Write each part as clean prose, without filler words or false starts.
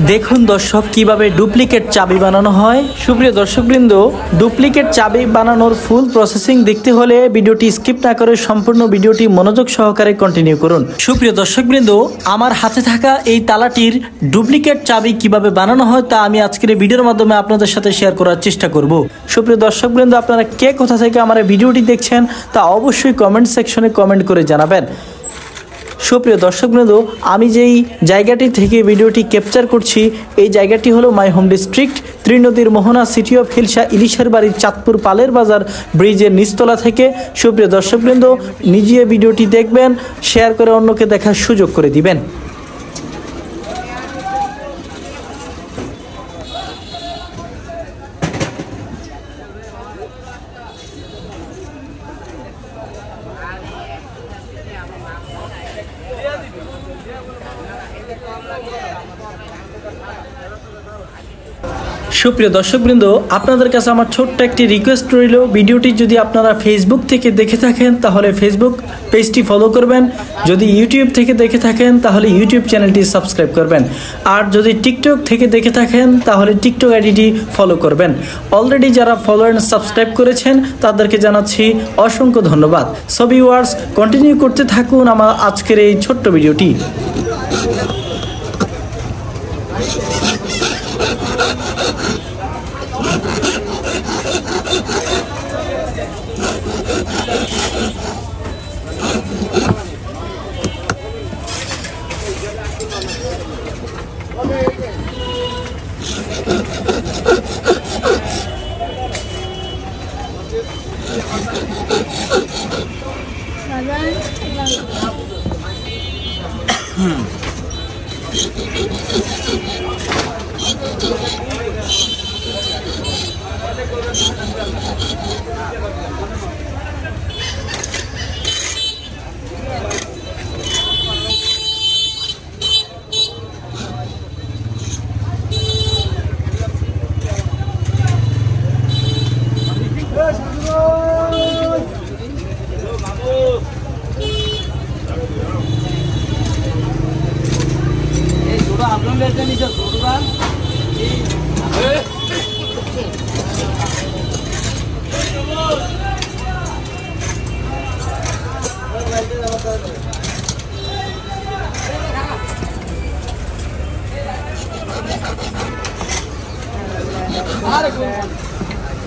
দেখুন দর্শক কিভাবে ডুপ্লিকেট চাবি বানানো হয়। সুপ্রিয় দর্শকবৃন্দ, ডুপ্লিকেট চাবি বানানোর ফুল প্রসেসিং দেখতে হলে ভিডিওটি স্কিপ না করে সম্পূর্ণ ভিডিওটি মনোযোগ সহকারে কন্টিনিউ করুন। সুপ্রিয় দর্শকবৃন্দ, আমার হাতে থাকা এই তালাটির ডুপ্লিকেট চাবি কিভাবে বানানো হয় তা আমি আজকের এই ভিডিওর মাধ্যমে আপনাদের সাথে শেয়ার করার চেষ্টা করব। সুপ্রিয় দর্শকবৃন্দ, আপনারা কে কোথা থেকে আমার এই ভিডিওটি দেখছেন তা অবশ্যই কমেন্ট সেকশনে কমেন্ট করে জানাবেন। সুপ্রিয় দর্শকবৃন্দ, আমি যেই জায়গাটি থেকে ভিডিওটি ক্যাপচার করছি এই জায়গাটি হলো মাই হোম ডিস্ট্রিক্ট, ত্রিনদীর মোহনা, সিটি অফ হিলসা, ইলিশের বাড়ি, চাঁদপুর পালের বাজার ব্রিজের নিচতলা থেকে। সুপ্রিয় দর্শকবৃন্দ, নিজে ভিডিওটি দেখবেন, শেয়ার করে অন্যকে দেখার সুযোগ করে দিবেন। সুপ্রিয় দর্শকবৃন্দ, আপনাদের কাছে আমার ছোট্ট একটি রিকোয়েস্ট রইল, ভিডিওটি যদি আপনারা ফেসবুক থেকে দেখে থাকেন তাহলে ফেসবুক পেজটি ফলো করবেন, যদি ইউটিউব থেকে দেখে থাকেন তাহলে ইউটিউব চ্যানেলটি সাবস্ক্রাইব করবেন, আর যদি টিকটক থেকে দেখে থাকেন তাহলে টিকটক আইডিটি ফলো করবেন। অলরেডি যারা ফলো অ্যান্ড সাবস্ক্রাইব করেছেন তাদেরকে জানাচ্ছি অসংখ্য ধন্যবাদ। সো ভিউয়ার্স, কন্টিনিউ করতে থাকুন আমার আজকের এই ছোট্ট ভিডিওটি।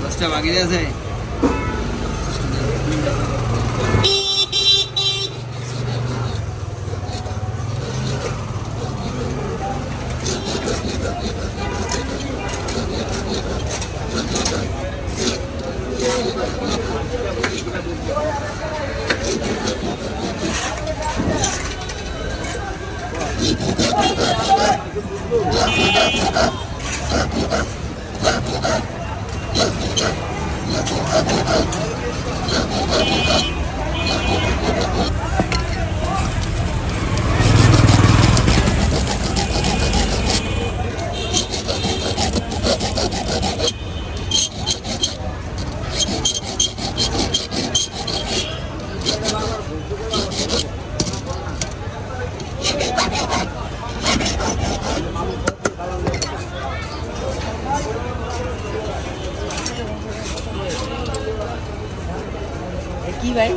দশটা বাকি আছে। কি ভাই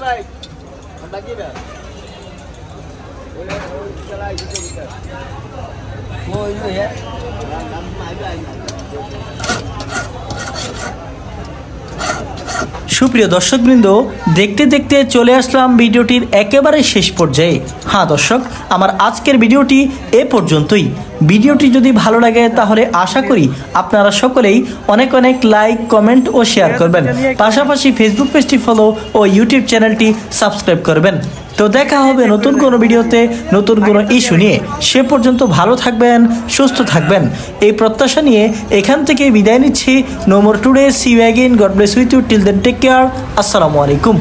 ভাই বাকি না চলা ওই হ্যাঁ সুপ্রিয় দর্শকবৃন্দ, দেখতে দেখতে চলে আসলাম ভিডিওটির একেবারে শেষ পর্যায়ে। হ্যাঁ দর্শক, আমার আজকের ভিডিওটি এ পর্যন্তই। ভিডিওটি যদি ভালো লাগে তাহলে আশা করি আপনারা সকলেই অনেক অনেক লাইক, কমেন্ট ও শেয়ার করবেন। পাশাপাশি ফেসবুক পেজটি ফলো ও ইউটিউব চ্যানেলটি সাবস্ক্রাইব করবেন। তো দেখা হবে নতুন কোনো ভিডিওতে নতুন কোনো ইস্যু নিয়ে। সে পর্যন্ত ভালো থাকবেন, সুস্থ থাকবেন, এই প্রত্যাশা নিয়ে এখান থেকে বিদায় নিচ্ছি। No more today, see you again, God bless with you, till then take care, আসসালামু আলাইকুম।